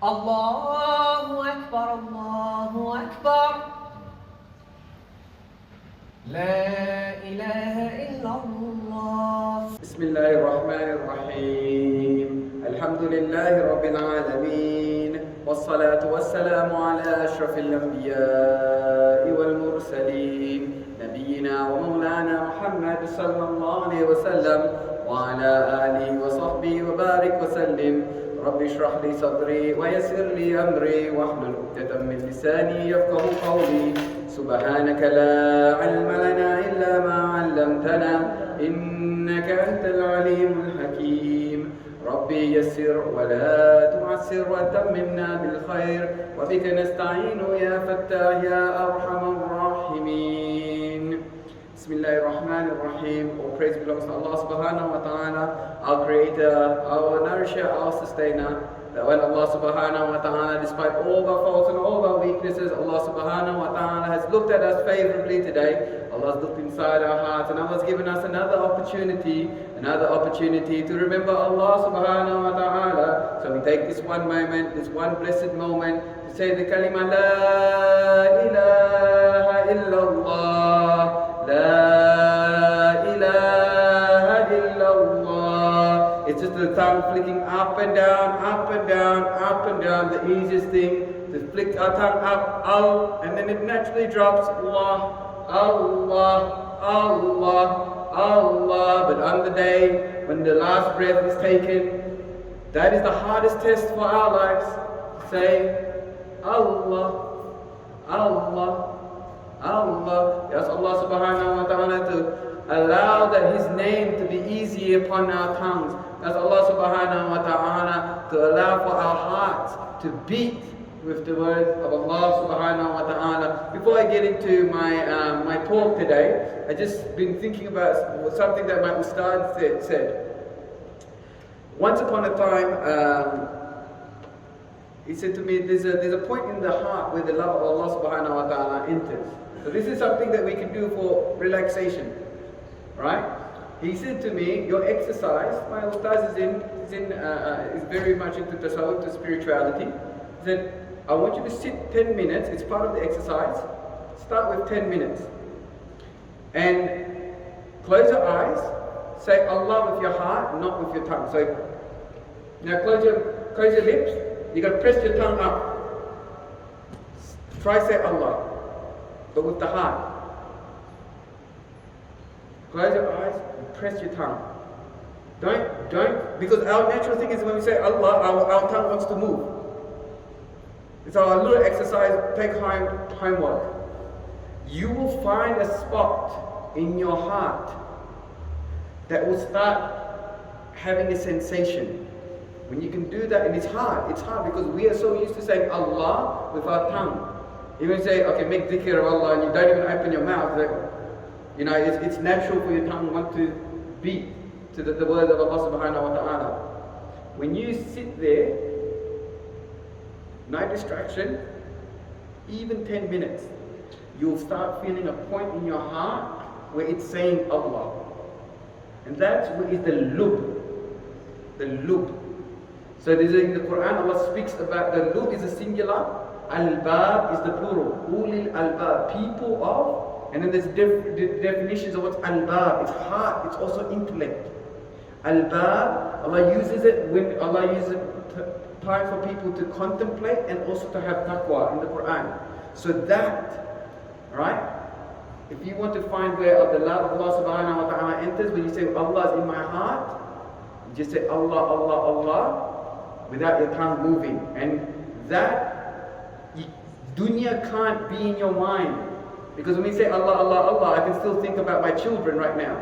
Allahu Akbar, Allahu Akbar. La ilaha illallah. Bismillahir Rahmanir Rahim. Alhamdulillahi Rabbil Alameen. Wassalatu wassalamu ala ashrafil anbiya'i wal mursaleen. Nabiyyina wa maulana Muhammad sallallahu alayhi wa sallam. Wa ala alihi wa sahbihi wa barik wa sallim. Rabbi shrah li sadri wa yassir li amri wahlul 'uqdatam min lisani yafqahu qawli. Subhanaka la 'ilma lana illa ma 'allamtana innaka antal 'alimul hakim. Rabbi yassir wa la tu'assir wa tammimna bil khair wa bika nasta'inu ya fattah ya arhamar rahimin. Bismillahirrahmanirrahim. All praise belongs to Allah subhanahu wa ta'ala, our creator, our nourisher, our sustainer. That when Allah subhanahu wa ta'ala, despite all our faults and all our weaknesses, Allah subhanahu wa ta'ala has looked at us favorably today. Allah has looked inside our hearts and Allah has given us another opportunity to remember Allah subhanahu wa ta'ala. So we take this one moment, this one blessed moment to say the kalima La ilaha illallah. La ilaha illallah. It's just the tongue flicking up and down, up and down, up and down. The easiest thing to flick our tongue up, al, and then it naturally drops. Allah, Allah, Allah, Allah. But on the day when the last breath is taken, that is the hardest test for our lives. Say Allah, Allah. Allah, yes, Allah subhanahu wa ta'ala to allow that His name to be easy upon our tongues. Yes, Allah subhanahu wa ta'ala to allow for our hearts to beat with the words of Allah subhanahu wa ta'ala. Before I get into my talk today, I just been thinking about something that my Ustad said. Once upon a time, he said to me, there's a point in the heart where the love of Allah subhanahu wa ta'ala enters. So this is something that we can do for relaxation, right? He said to me, your exercise, my ustaz is very much into tasawwuf, to spirituality. He said, I want you to sit 10 minutes, it's part of the exercise. Start with 10 minutes. And close your eyes, say Allah with your heart, not with your tongue. So now close your lips, you got to press your tongue up. Try say Allah, but with the heart. Close your eyes and press your tongue. Don't, because our natural thing is when we say Allah, our tongue wants to move. It's our little exercise, take homework. You will find a spot in your heart that will start having a sensation. When you can do that, and it's hard because we are so used to saying Allah with our tongue. Even say, okay, make dhikr of Allah, and you don't even open your mouth. You know, it's natural for your tongue want to beat to the word of Allah subhanahu wa ta'ala. When you sit there, no distraction, even 10 minutes, you'll start feeling a point in your heart where it's saying Allah. And that's what is the lub. The lub. So there's in the Quran, Allah speaks about the lub is a singular, Al-Bab is the plural. Ulil Al-Bab, people of, and then there's definitions of what's Al-Bab. It's heart, it's also intellect. Al-Bab, Allah uses it when Allah uses time for people to contemplate and also to have Taqwa in the Quran. So that, right? If you want to find where the love of Allah subhanahu wa ta'ala enters, when you say Allah is in my heart, you just say Allah, Allah, Allah, without your tongue moving. And that dunya can't be in your mind. Because when we say Allah, Allah, Allah, I can still think about my children right now.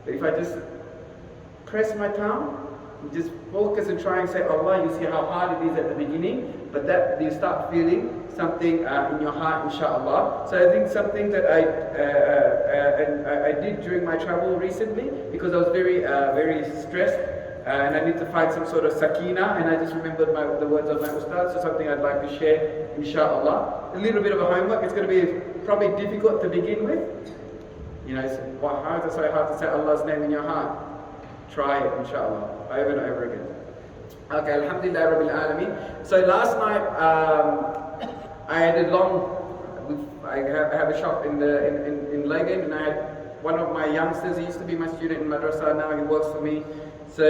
But if I just press my tongue, and just focus and try and say Allah, you see how hard it is at the beginning, but that you start feeling something in your heart, inshallah. So I think something that I did during my travel recently, because I was very stressed, and I need to find some sort of sakina, and I just remembered the words of my ustad, so something I'd like to share, inshallah. A little bit of a homework. It's going to be probably difficult to begin with. You know, how is it so hard to say Allah's name in your heart? Try it, inshallah, over and over again. Okay, Alhamdulillah Rabi'ul Alameen. So last night, I had a long, I have a shop in Logan, and I had one of my youngsters. He used to be my student in madrasa. Now he works for me. So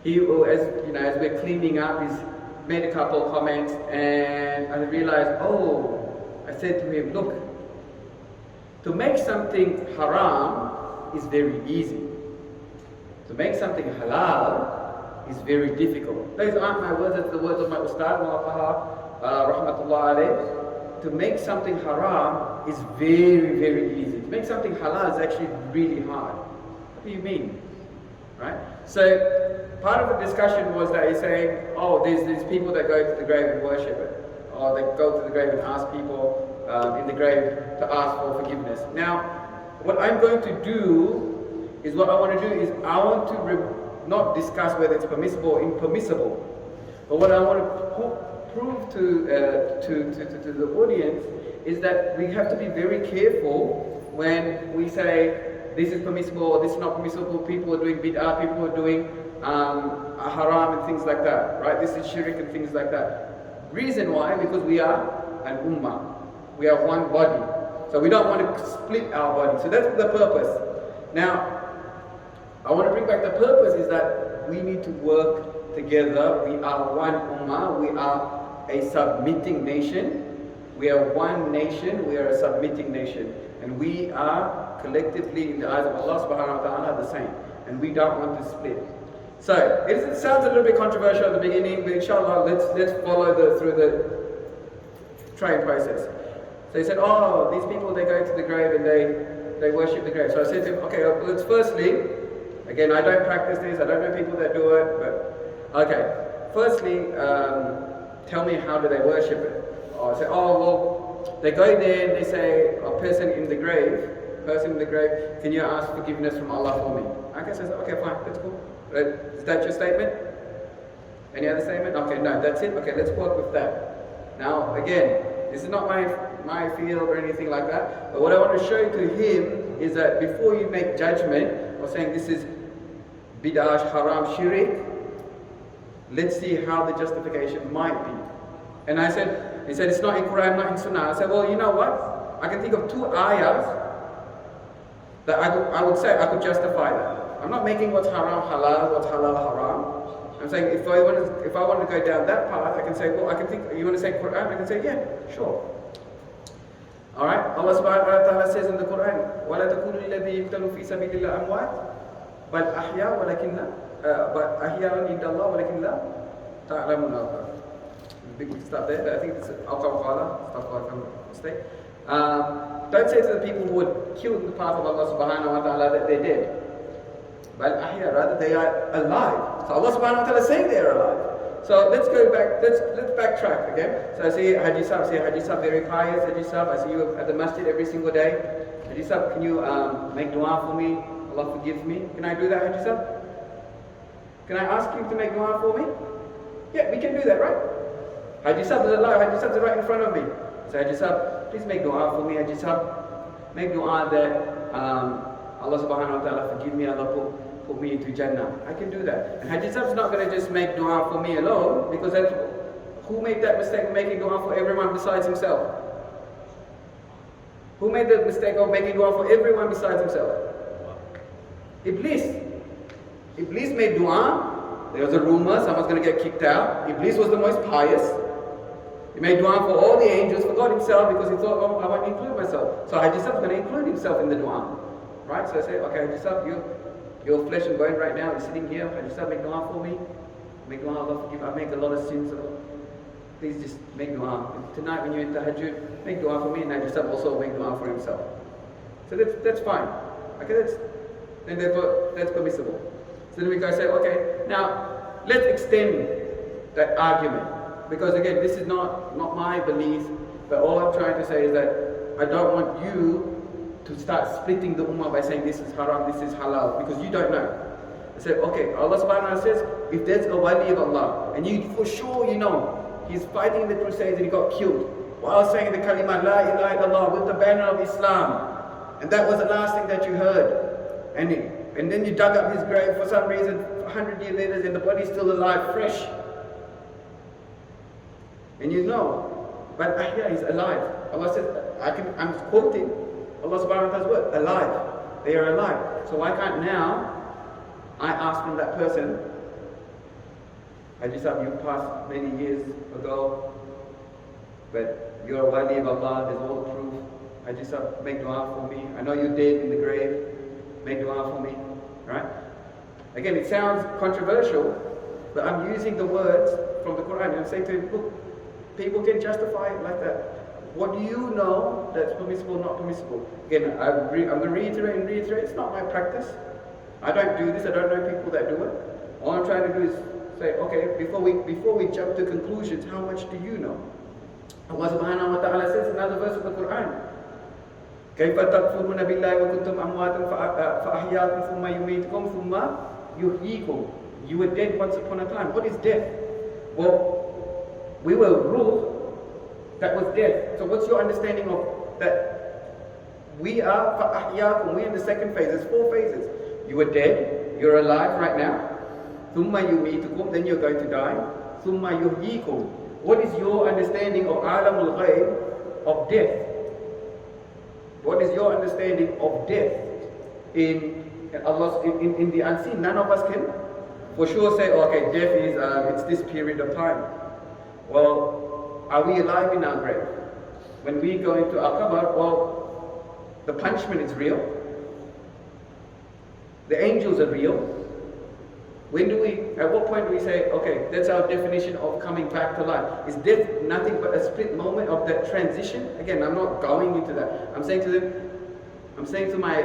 he, as we're cleaning up, he's made a couple of comments, and I realized, I said to him, look, to make something haram is very easy. To make something halal is very difficult. Those aren't my words, it's the words of my Ustad, rahmatullah alayh. To make something haram is very, very easy. To make something halal is actually really hard. What do you mean? Right? So, part of the discussion was that he's saying, there's these people that go to the grave and worship it. Or they go to the grave and ask people in the grave to ask for forgiveness. Now, what I'm going to do is I want to not discuss whether it's permissible or impermissible, but what I want to prove to the audience is that we have to be very careful when we say this is permissible or this is not permissible. People are doing bid'ah, people are doing haram and things like that, right? This is shirk and things like that. Reason why? Because we are an ummah. We are one body. So we don't want to split our body. So that's the purpose. Now, I want to bring back the purpose is that we need to work together. We are one ummah. We are a submitting nation. We are one nation. We are a submitting nation. And we are collectively in the eyes of Allah subhanahu wa ta'ala the same. And we don't want to split. So, it sounds a little bit controversial at the beginning, but inshallah, let's follow through the train process. So he said, these people, they go to the grave and they worship the grave. So I said to him, okay, let's firstly, again, I don't practice this, I don't know people that do it, but, okay, firstly, tell me how do they worship it? I said, they go there and they say, a person in the grave, can you ask forgiveness from Allah for me? Okay, so I said, okay, fine, that's cool. Is that your statement? Any other statement? Okay, no, that's it. Okay, let's work with that. Now, again, this is not my field or anything like that, but what I want to show to him is that before you make judgment or saying this is bid'ah, haram, shirik, let's see how the justification might be. And he said it's not in Quran, not in Sunnah. I said, well, you know what? I can think of 2 ayahs that I would say I could justify that. I'm not making what's haram halal, what's halal haram. I'm saying if I want to go down that path, I can say, well, I can think, you want to say Quran? I can say, yeah, sure. Alright, Allah subhanahu wa ta'ala says in the Quran, وَلَا تَكُونُوا لِلَّذِي يُقْتَلُوا فِي سَبِيلِ اللَّهِ أَمْوَاتٍ بَلْ أَحْيَاءٌ وَلَكِنْ لَا تَعْلَمُونَ. Big stop there. I think it's al-Qawqala, stuff like a mistake. Don't say to the people who were killed in the path of Allah subhanahu wa ta'ala that they're dead. But rather they are alive. So Allah subhanahu wa ta'ala is saying they are alive. So let's go back, let's backtrack again. So I see Haji Sahib, very pious Haji Sahib. I see you at the Masjid every single day. Haji Sahib, can you make dua for me? Allah forgive me. Can I do that, Haji Sahib? Can I ask you to make dua for me? Yeah, we can do that, right? Haji Sahib is alive, Haji Sahib is right in front of me. So Haji Sahib, please make dua for me, Haji Sahib. Make dua that Allah subhanahu wa ta'ala forgive me, Allah put me into Jannah. I can do that. And Haji Sahib's not going to just make dua for me alone, because who made that mistake of making dua for everyone besides himself? Who made the mistake of making dua for everyone besides himself? Iblis. Iblis made dua. There was a rumor someone's going to get kicked out. Iblis was the most pious. He made dua for all the angels, forgot himself because he thought, I want to include myself. So Haji Sahib's going to include himself in the dua. Right? So I say, okay, Haji Sahib, your flesh and bone right now is sitting here. Haji Sahib, make dua for me. Make dua, Allah forgive. I make a lot of sins. Please just make dua. And tonight when you're in tahajjud, make dua for me, and Haji Sahib also make dua for himself. So that's fine. Okay, that's permissible. So then we go say, okay, now let's extend that argument. Because again, this is not my belief, but all I'm trying to say is that I don't want you to start splitting the ummah by saying this is haram, this is halal, because you don't know. I said, okay, Allah subhanahu wa ta'ala says, if there's a wali of Allah, and you for sure you know, he's fighting in the crusades and he got killed, while saying the kalima, la ilaha illallah, with the banner of Islam, and that was the last thing that you heard, and and then you dug up his grave for some reason, 100 years later, and the body's still alive, fresh. And you know, but ahya is alive. Allah says, I'm quoting Allah subhanahu wa ta'ala's word, alive. They are alive. So why can't now I ask from that person, Haji Sahib, you passed many years ago, but you're a wali of Allah, there's all the proof. Haji Sahib, make dua for me. I know you're dead in the grave, make dua for me. Right? Again, it sounds controversial, but I'm using the words from the Quran and I'm saying to him, look, people can justify it like that. What do you know that's permissible, not permissible? Again, I'm going to reiterate, it's not my practice. I don't do this, I don't know people that do it. All I'm trying to do is say, okay, before we jump to conclusions, how much do you know? Allah subhanahu wa ta'ala says in another verse of the Quran, كَيْفَ تَكْفُرُونَ بِاللَّهِ وَكُنْتُمْ أَمْوَاتًا فَأَحْيَاكُمْ ثُمَّ يُمِيتُكُمْ ثُمَّ يُحْيِيكُمْ. You were dead once upon a time. What is death? Well, we were ruh, that was death. So what's your understanding of that? We are فَأَحْيَاكُمْ. We're in the second phase. There's 4 phases. You were dead, you're alive right now. ثُمَّ يُمِيتُكُمْ. Then you're going to die. ثُمَّ يُحْيِيكُمْ. What is your understanding of alamul ghayb, of death? What is your understanding of death in the unseen? None of us can for sure say, okay, death is it's this period of time. Well, are we alive in our grave? When we go into our qabr, well, the punishment is real. The angels are real. At what point do we say, okay, that's our definition of coming back to life? Is death nothing but a split moment of that transition? Again, I'm not going into that. I'm saying to my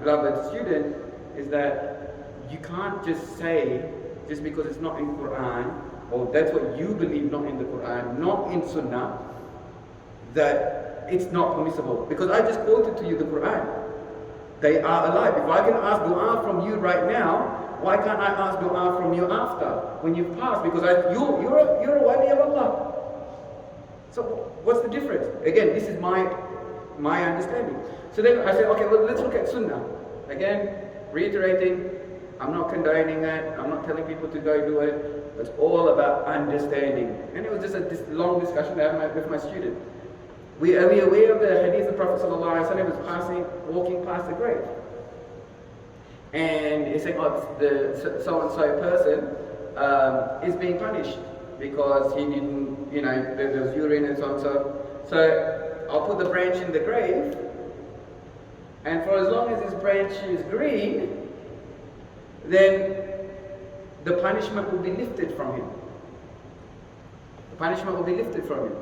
beloved student, is that you can't just say, just because it's not in Quran, or that's what you believe not in the Quran, not in Sunnah, that it's not permissible. Because I just quoted to you the Quran. They are alive. If I can ask dua from you right now, why can't I ask dua from you after, when you've passed? Because you're a wali of Allah. So what's the difference? Again, this is my understanding. So then I said, okay, well, let's look at Sunnah. Again, reiterating, I'm not condoning that. I'm not telling people to go do it. It's all about understanding. And it was just this long discussion that I had with my student. Are we aware of the hadith of Prophet ﷺ was walking past the grave? And he's saying, oh, the so-and-so person is being punished because he didn't, there was urine and so on. So I'll put the branch in the grave, and for as long as this branch is green, then the punishment will be lifted from him. The punishment will be lifted from him.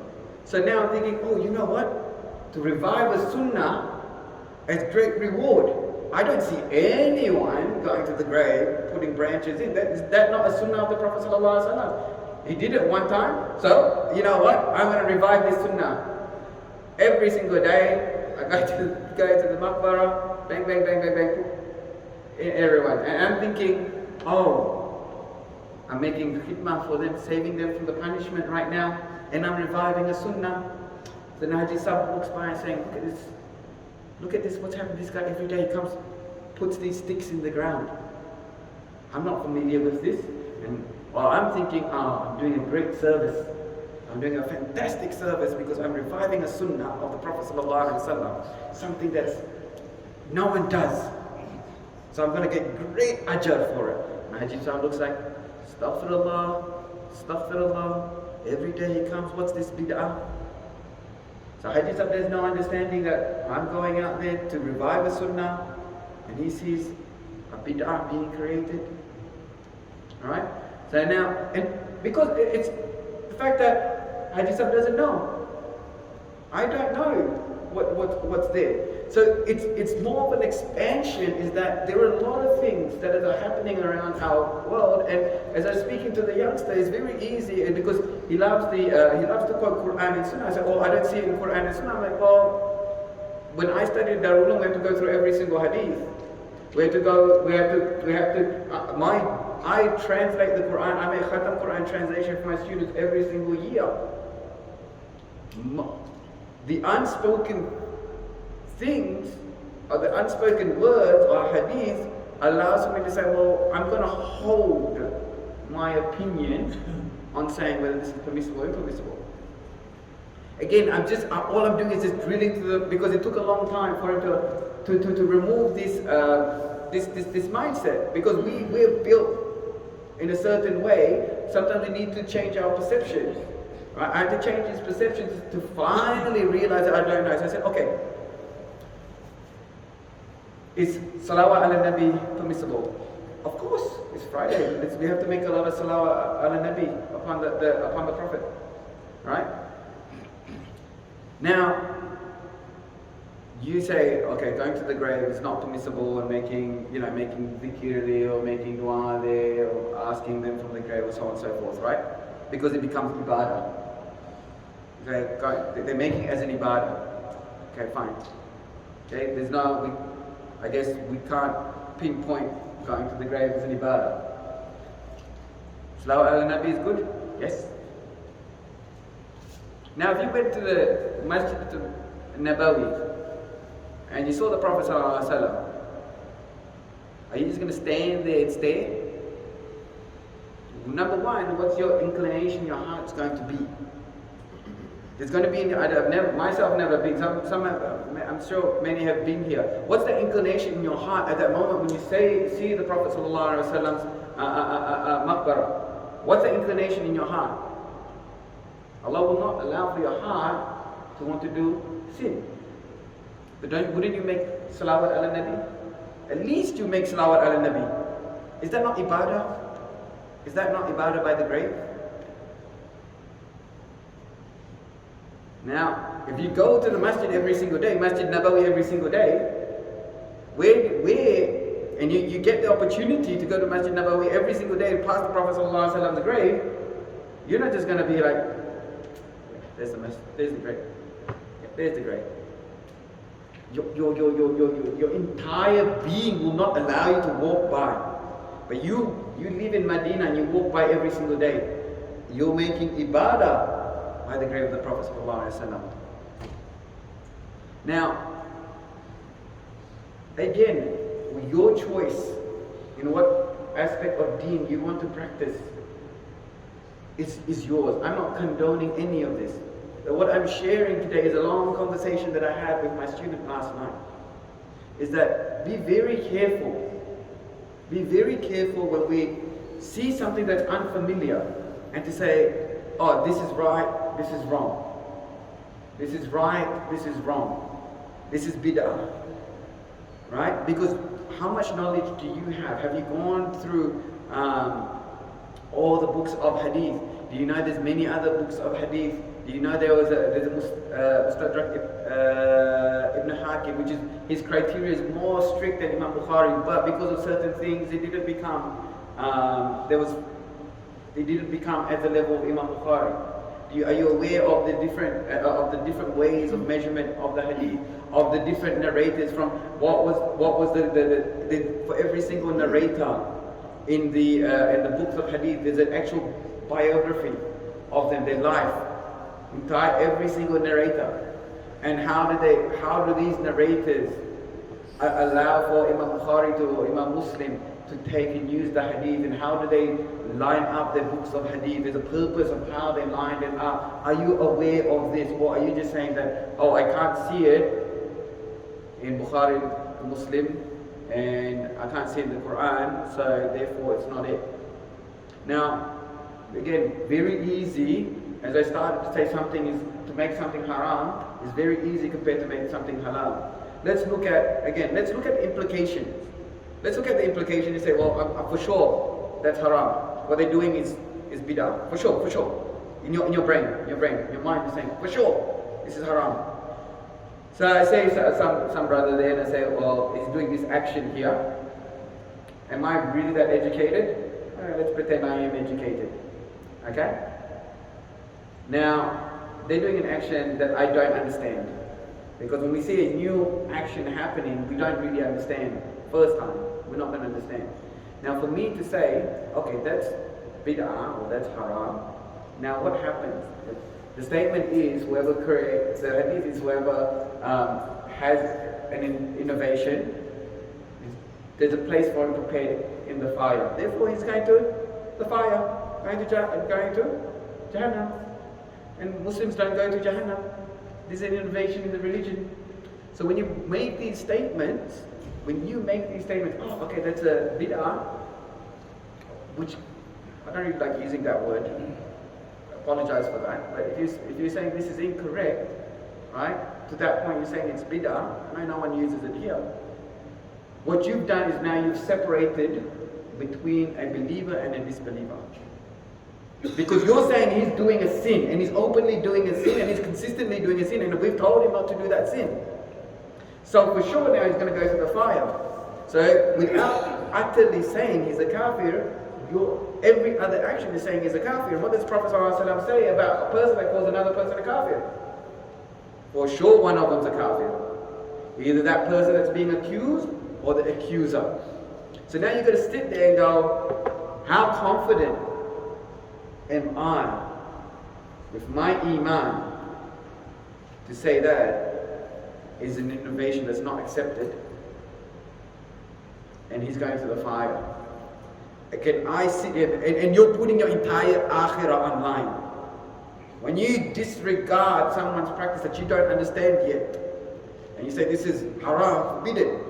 So now I'm thinking, oh, you know what? To revive a sunnah has great reward. I don't see anyone going to the grave, putting branches in. Is that not a sunnah of the Prophet ﷺ? He did it one time. So, you know what? I'm going to revive this sunnah. Every single day, I go to the maqbarah, bang, bang, bang, bang, bang, everyone. And I'm thinking, oh, I'm making khidmah for them, saving them from the punishment right now. And I'm reviving a sunnah. The Najib walks by and saying, look at this, what's happening to this guy every day. He comes, puts these sticks in the ground. I'm not familiar with this. And I'm thinking, I'm doing a great service. I'm doing a fantastic service because I'm reviving a sunnah of the Prophet ﷺ. Something that's no one does. So I'm going to get great ajr for it. Najib looks like, astaghfirullah, astaghfirullah. Every day he comes, what's this bid'ah? So Haji Sahib, there's no understanding that I'm going out there to revive a sunnah, and he sees a bid'ah being created. Alright? So now, and because it's the fact that Haji Sahib doesn't know. I don't know what's there. So it's more of an expansion, is that there are a lot of things that are happening around our world, and as I was speaking to the youngster, it's very easy, and because he loves to quote Quran and Sunnah. I said, I don't see it in Quran and Sunnah. I'm like, well, when I studied Darul, we had to go through every single hadith. I translate the Quran, I make Khatam Quran translation for my students every single year. The unspoken things or the unspoken words or hadith allows me to say, well, I'm going to hold my opinion on saying whether this is permissible or impermissible. Again, all I'm doing is just drilling to the, because it took a long time for him to remove this mindset, because we're built in a certain way. Sometimes we need to change our perception. Right? I had to change his perception to finally realize that I don't know. So I said, okay, is salawat ala nabi permissible? Of course, it's Friday. We have to make a lot of salawat ala nabi upon the Prophet, right? Now, you say, okay, going to the grave is not permissible, and making dhikr there, or making dua there, or asking them from the grave, or so on and so forth, right? Because it becomes ibadah. Okay, they're making it as an ibadah. Okay, fine. Okay, I guess we can't pinpoint going to the grave as an ibadah. Salawat ala Nabi is good? Yes. Now, if you went to the Masjid Nabawi and you saw the Prophet ﷺ, are you just going to stand there and stare? Number one, what's your inclination, your heart's going to be? There's going to be, I've never been, I'm sure many have been here. What's the inclination in your heart at that moment when you see the Prophet ﷺ's maqbarah? What's the inclination in your heart? Allah will not allow for your heart to want to do sin. But wouldn't you make salawat ala nabi? At least you make salawat ala nabi. Is that not ibadah? Is that not ibadah by the grave? Now, if you go to the masjid every single day, Masjid Nabawi every single day, and you get the opportunity to go to Masjid Nabawi every single day and pass the Prophet ﷺ the grave, you're not just going to be like, there's the masjid, there's the grave, there's the grave. Your entire being will not allow you to walk by. But you live in Medina and you walk by every single day. You're making ibadah by the grave of the Prophet ﷺ. Now, again, your choice in what aspect of deen you want to practice is yours. I'm not condoning any of this. What I'm sharing today is a long conversation that I had with my student last night. Is that be very careful. Be very careful when we see something that's unfamiliar and to say, oh, this is right, this is wrong. This is right, this is wrong. This is bid'ah. Right? Because how much knowledge do you have? Have you gone through all the books of hadith? Do you know there's many other books of hadith? Do you know there's a Mustadrak Ibn Hakim, which is, his criteria is more strict than Imam Bukhari, but because of certain things, it didn't become at the level of Imam Bukhari. Are you aware of the different ways of measurement of the hadith, of the different narrators, from what was the for every single narrator in the books of hadith, there's an actual biography of them, their life, every single narrator, and how do these narrators allow for Imam Bukhari or Imam Muslim to take and use the hadith, and how do they line up their books of hadith? There's a purpose of how they line them up. Are you aware of this, or are you just saying that, oh, I can't see it in Bukhari, Muslim, and I can't see it in the Quran, so therefore it's not it? Now, again, very easy, as I started to say, to make something haram is very easy compared to making something halal. Let's look at the implications. Let's look at the implication and say, well, for sure, that's haram. What they're doing is bid'ah. For sure. In your brain, your mind is saying, for sure, this is haram. So I say some brother there, and I say, well, he's doing this action here. Am I really that educated? Let's pretend I am educated. Okay? Now, they're doing an action that I don't understand. Because when we see a new action happening, we don't really understand. First time, we're not going to understand. Now, for me to say, okay, that's bid'ah, or that's haram, now what happens? The statement is, whoever creates the hadith is whoever has an innovation, there's a place for him prepared in the fire. Therefore, he's going to the fire, going to Jahannam. And Muslims don't go to Jahannam. There's an innovation in the religion. So when you make these statements, oh, okay, that's a bid'ah, which I don't really like using that word. I apologize for that. But if you're saying this is incorrect, right? To that point, you're saying it's bid'ah. I know no one uses it here. What you've done is now you've separated between a believer and a disbeliever. Because you're saying he's doing a sin, and he's openly doing a sin, and he's consistently doing a sin, and we've told him not to do that sin. So for sure now he's going to go to the fire. So without utterly saying he's a kafir, every other action is saying he's a kafir. And what does Prophet ﷺ say about a person that calls another person a kafir? For sure one of them's a kafir. Either that person that's being accused or the accuser. So now you've got to sit there and go, how confident am I with my iman to say that is an innovation that's not accepted and he's going to the fire? Can I sit here and you're putting your entire akhirah online? When you disregard someone's practice that you don't understand yet and you say this is haram, forbidden,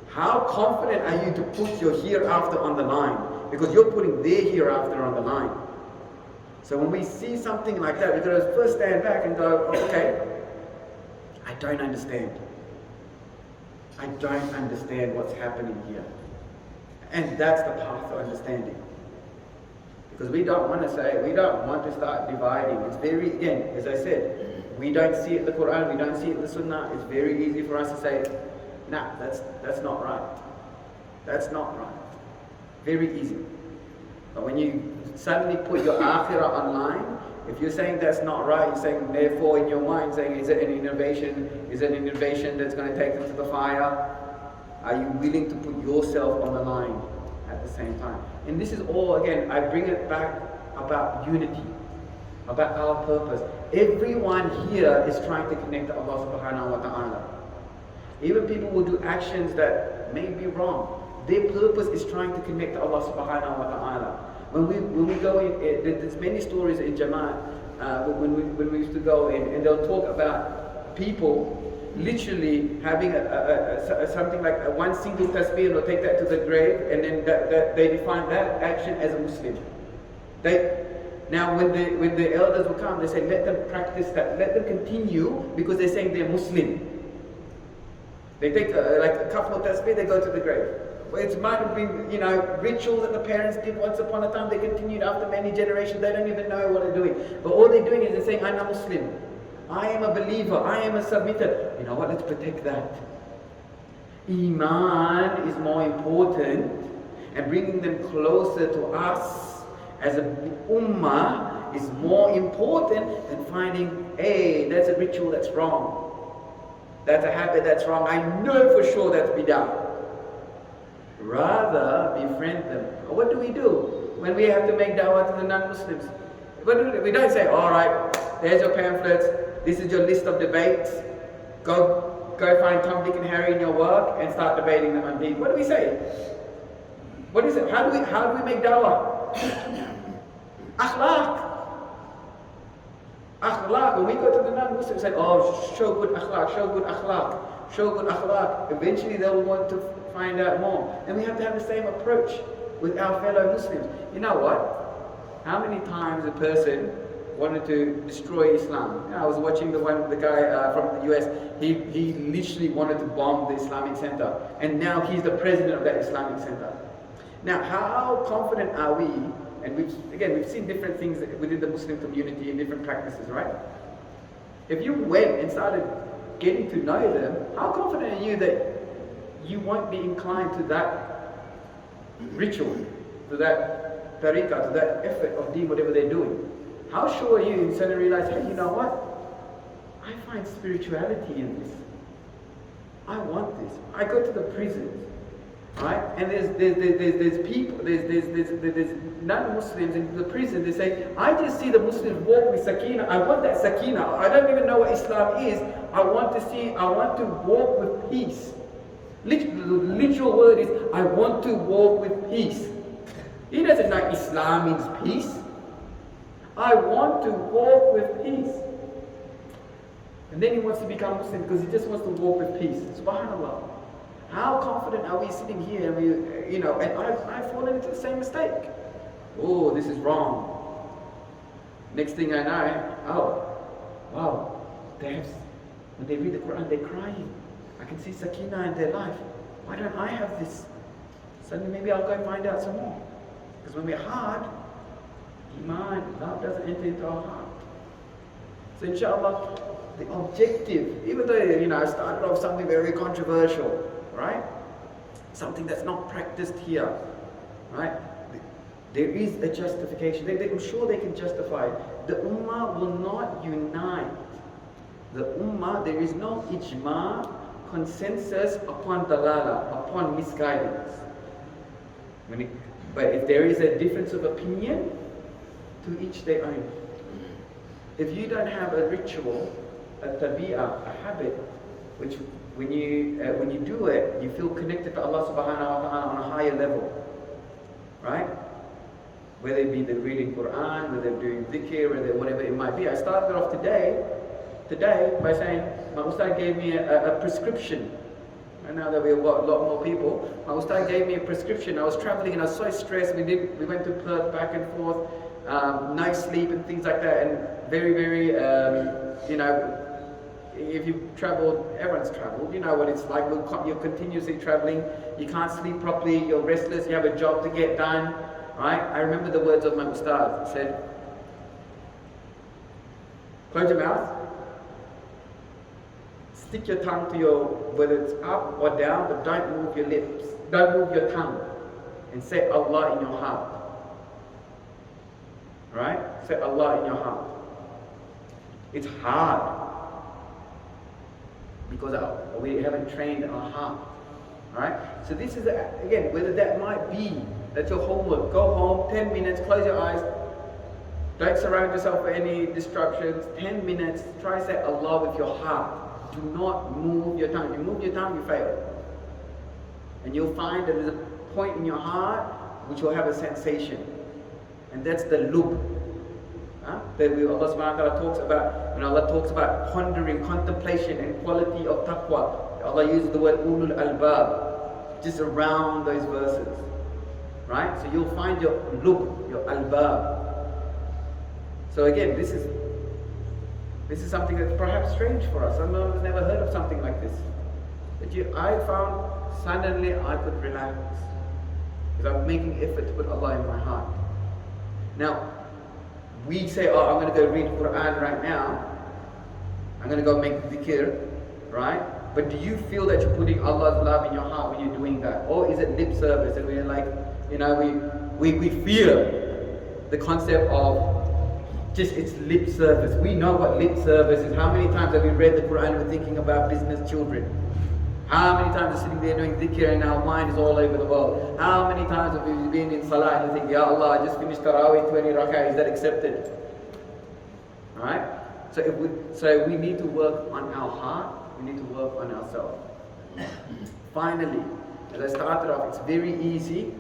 how confident are you to put your hereafter on the line? Because you're putting their hereafter on the line. So when we see something like that, we've got to first stand back and go, okay, I don't understand. I don't understand what's happening here. And that's the path to understanding. Because we don't want to start dividing. It's very, again, as I said, we don't see it in the Quran, we don't see it in the Sunnah. It's very easy for us to say, nah, that's not right. That's not right. Very easy. But when you suddenly put your akhirah online, if you're saying that's not right, you're saying therefore in your mind saying is it an innovation? Is it an innovation that's going to take them to the fire? Are you willing to put yourself on the line at the same time? And this is all, again, I bring it back about unity, about our purpose. Everyone here is trying to connect to Allah subhanahu wa ta'ala. Even people who do actions that may be wrong, their purpose is trying to connect to Allah subhanahu wa ta'ala. When we go in, there's many stories in Jama'at, when we used to go in, and they'll talk about people literally having something like one single tasbih, and they'll take that to the grave, and then that they define that action as a Muslim. Now when the elders will come, they say let them practice that, let them continue, because they're saying they're Muslim. They take like a couple of tasbih, they go to the grave. Well, it might have been, rituals that the parents did once upon a time. They continued after many generations. They don't even know what they're doing. But all they're doing is they're saying, I'm a Muslim. I am a believer. I am a submitter. You know what? Let's protect that. Iman is more important, and bringing them closer to us as a ummah is more important than finding, hey, that's a ritual that's wrong. That's a habit that's wrong. I know for sure that's bid'ah. Rather befriend them. What do we do when we have to make dawah to the non-Muslims? We don't say, all right, there's your pamphlets, this is your list of debates, go find Tom, Dick and Harry in your work and start debating them on these. What do we say? What is it? How do we make dawah? Akhlaq. Akhlaq. When we go to the non-Muslims, say, oh, show good akhlaq, show good akhlaq, show good akhlaq. Eventually they'll want to find out more. And we have to have the same approach with our fellow Muslims. You know what? How many times a person wanted to destroy Islam? I was watching the guy from the US. He literally wanted to bomb the Islamic Center, and now he's the president of that Islamic Center. Now, how confident are we? And we've seen different things within the Muslim community and different practices, right? If you went and started getting to know them, how confident are you that you won't be inclined to that ritual, to that tariqah, to that effort of doing whatever they're doing? How sure are you in suddenly realize, hey, you know what? I find spirituality in this. I want this. I go to the prisons. Right? And there's people, there's non-Muslims in the prison. They say, I just see the Muslims walk with sakina. I want that sakina. I don't even know what Islam is. I want to walk with peace. The literal word is, I want to walk with peace. He doesn't know Islam means peace. I want to walk with peace. And then he wants to become Muslim because he just wants to walk with peace. Subhanallah. How confident are we sitting here and and I've fallen into the same mistake. Oh, this is wrong. Next thing I know, oh, wow, when they read the Quran, they're crying. I can see sakina in their life. Why don't I have this? Suddenly maybe I'll go and find out some more. Because when we're hard, Iman, love doesn't enter into our heart. So inshallah, the objective, even though I started off something very controversial, right? Something that's not practiced here, right? There is a justification. I'm sure they can justify it. The Ummah will not unite. The Ummah, there is no ijma, consensus upon dalala, upon misguidance. But if there is a difference of opinion, to each their own. If you don't have a ritual, a tabi'ah, a habit, which when you do it, you feel connected to Allah subhanahu wa ta'ala on a higher level. Right? Whether it be the reading Quran, whether doing dhikr, whatever it might be. I started off today by saying, my Ustad gave me a prescription. And now that we've got a lot more people, my Ustad gave me a prescription. I was traveling and I was so stressed. We went to Perth back and forth, no sleep and things like that, and very, very, if you've travelled, everyone's travelled, you know what it's like. You're continuously travelling, you can't sleep properly, you're restless, you have a job to get done, right? I remember the words of my Ustad. He said, close your mouth, stick your tongue to whether it's up or down, but don't move your lips, don't move your tongue, and say Allah in your heart. Right? Say Allah in your heart. It's hard because we haven't trained our heart. Right? So this is, again, whether that might be, that's your homework. Go home, 10 minutes, close your eyes. Don't surround yourself with any distractions. 10 minutes, try to say Allah with your heart. Do not move your tongue. If you move your tongue, you fail. And you'll find that there's a point in your heart which will have a sensation. And that's the lub. That Allah subhanahu wa ta'ala talks about, when Allah talks about pondering, contemplation and quality of taqwa. Allah uses the word ulul albab, just around those verses. Right? So you'll find your lub, your albab. So again, this is something that's perhaps strange for us. Some of us never heard of something like this. But I found suddenly I could relax. Because I'm making effort to put Allah in my heart. Now, we say, oh, I'm going to go read Quran right now. I'm going to go make dhikr, right? But do you feel that you're putting Allah's love in your heart when you're doing that? Or is it lip service and we're like, we fear the concept of just it's lip service. We know what lip service is. How many times have we read the Quran and we're thinking about business children? How many times are sitting there doing dhikr and our mind is all over the world? How many times have we been in salah and you think, Ya Allah, I just finished Tarawih 20 rak'ah, is that accepted? Alright? So we need to work on our heart, we need to work on ourselves. Finally, as I started off, it's very easy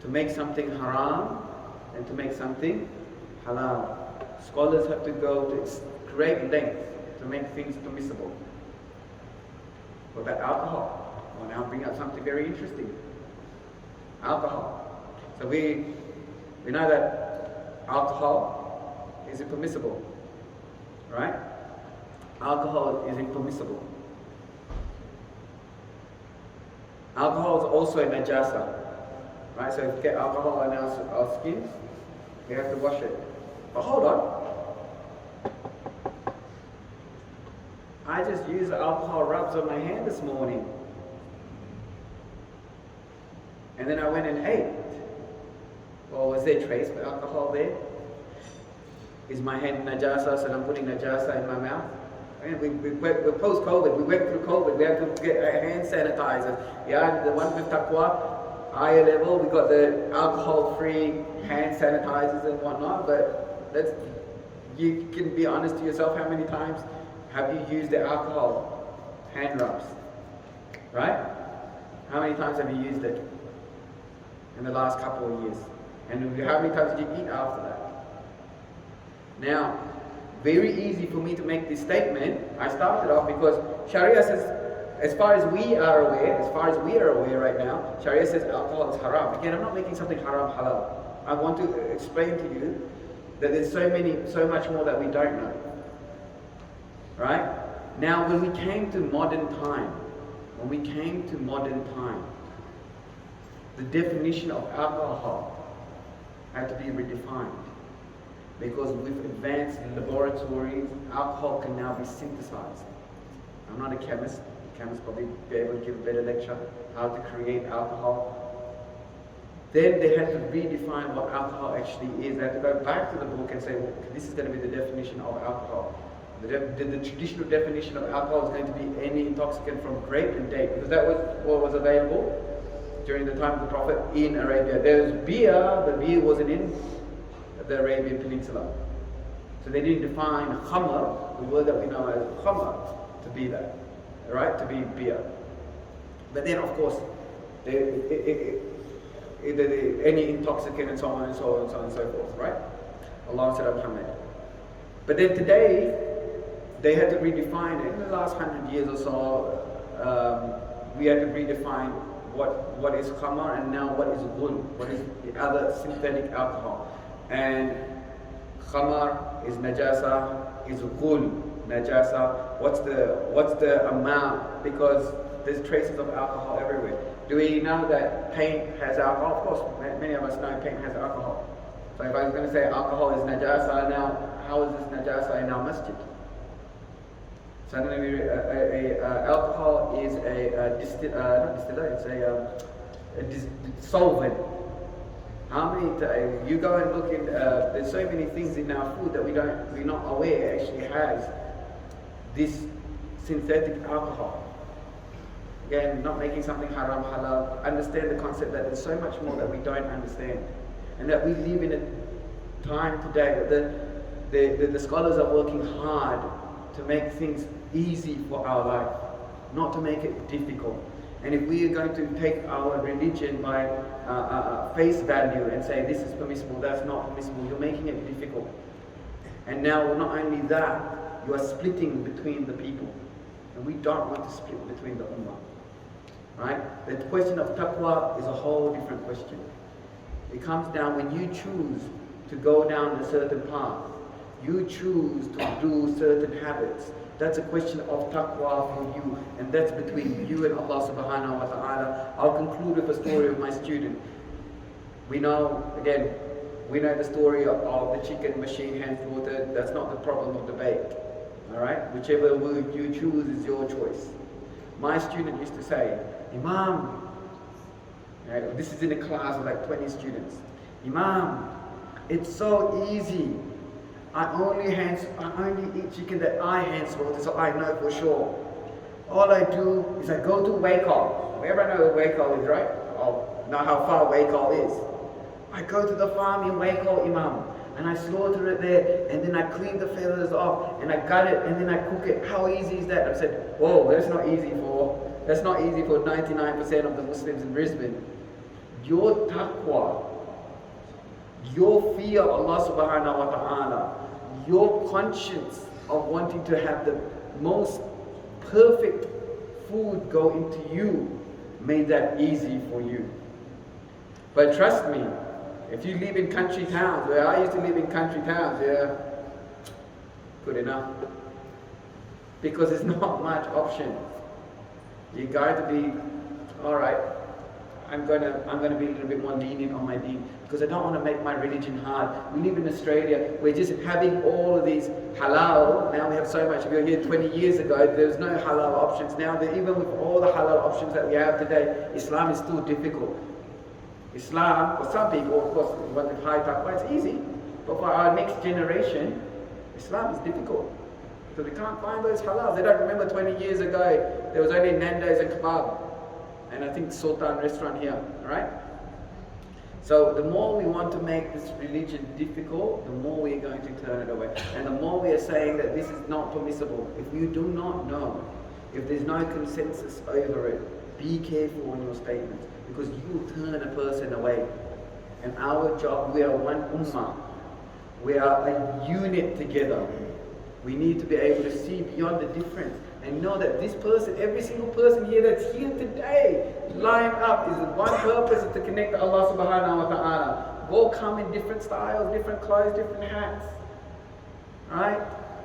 to make something haram and to make something halal. Scholars have to go to great length to make things permissible. What about alcohol? I'll now bring up something very interesting. Alcohol. So we know that alcohol is impermissible. Right? Alcohol is impermissible. Alcohol is also a najasa. Right? So if we get alcohol on our skins, we have to wash it. But hold on. I just used the alcohol rubs on my hand this morning. And then I went and ate. Well, was there trace of alcohol there? Is my hand najasa, so I'm putting najasa in my mouth? I mean, we're post-COVID, we went through COVID, we had to get hand sanitizers. Yeah, the one with Taqwa, higher level, we got the alcohol-free hand sanitizers and whatnot, but you can be honest to yourself, how many times have you used the alcohol hand rubs? Right? How many times have you used it in the last couple of years? And how many times did you eat after that? Now, very easy for me to make this statement. I started off because Sharia says, as far as we are aware right now, Sharia says alcohol is haram. Again, I'm not making something haram halal. I want to explain to you that there's so much more that we don't know. Right? Now, when we came to modern time, the definition of alcohol had to be redefined. Because with advanced laboratories, alcohol can now be synthesized. I'm not a chemist. Chemists probably be able to give a better lecture how to create alcohol. Then they had to redefine what alcohol actually is. They had to go back to the book and say, well, this is going to be the definition of alcohol. The traditional definition of alcohol is going to be any intoxicant from grape and date, because that was what was available during the time of the Prophet in Arabia. There was beer, but beer wasn't in the Arabian Peninsula. So they didn't define khamr, the word that we know as khamr, to be that, right? To be beer. But then, of course, any intoxicant and so on and so on and so on and so forth, right? Allah said Muhammad. But then today, they had to redefine it. In the last 100 years or so, we had to redefine what is khamr and now what is ghul, what is the other synthetic alcohol. And khamar is najasa, is ghul najasa. What's the amount? Because there's traces of alcohol everywhere. Do we know that paint has alcohol? Of course, many of us know paint has alcohol. So if I was going to say alcohol is najasa now, how is this najasa in our masjid? Suddenly, alcohol is not distiller, it's a solvent. How many times you go and look in? There's so many things in our food that we're not aware actually has this synthetic alcohol. Again, not making something haram halal. Understand the concept that there's so much more that we don't understand, and that we live in a time today that the scholars are working hard to make things easy for our life, not to make it difficult. And if we are going to take our religion by face value and say this is permissible, that's not permissible, you're making it difficult. And now not only that, you are splitting between the people. And we don't want to split between the ummah. Right? The question of taqwa is a whole different question. It comes down when you choose to go down a certain path, you choose to do certain habits. That's a question of taqwa for you, and that's between you and Allah subhanahu wa ta'ala. I'll conclude with a story of my student. We know the story of the chicken machine hand slaughtered. That's not the problem of debate. Alright? Whichever word you choose is your choice. My student used to say, Imam, right, this is in a class of like 20 students. Imam, it's so easy. I only eat chicken that I hand slaughter, so I know for sure. All I do is I go to Waikol. Everyone know where Waikol is, right? Oh, know how far Waikol is. I go to the farm in Waikol, Imam, and I slaughter it there, and then I clean the feathers off, and I gut it, and then I cook it. How easy is that? I said, whoa, that's not easy for 99% of the Muslims in Brisbane. Your taqwa, your fear of Allah subhanahu wa ta'ala, your conscience of wanting to have the most perfect food go into you made that easy for you. But trust me, if you live in country towns, where I used to live in country towns, yeah, good enough. Because there's not much option. You got to be, alright, I'm gonna be a little bit more lenient on my deen, because I don't want to make my religion hard. We live in Australia, we're just having all of these halal. Now we have so much. If you're here 20 years ago, there was no halal options. Now even with all the halal options that we have today, Islam is still difficult. Islam, for some people, of course, if you want to high taqwa, it's easy. But for our next generation, Islam is difficult. Because we can't find those halals. They don't remember 20 years ago, there was only Nando's and kebab. And I think Sultan restaurant here, right? So the more we want to make this religion difficult, the more we are going to turn it away. And the more we are saying that this is not permissible. If you do not know, if there's no consensus over it, be careful in your statements, because you will turn a person away. And our job, we are one ummah. We are a unit together. We need to be able to see beyond the difference and know that this person, every single person here that's here today, lined up is one purpose, is to connect to Allah subhanahu wa ta'ala. We'll come in different styles, different clothes, different hats. Right?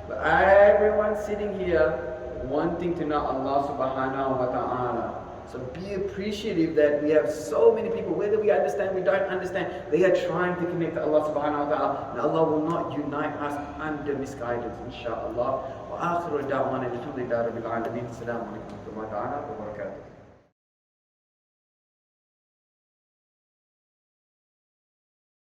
But everyone sitting here wanting to know Allah subhanahu wa ta'ala. So be appreciative that we have so many people, whether we understand, we don't understand, they are trying to connect to Allah subhanahu wa ta'ala. And Allah will not unite us under misguidance, inshaAllah. Wa akhiru da'wana alhamdulillahi rabbil alameen. Assalamu alaikum wa rahmatullahi wa barakatuh.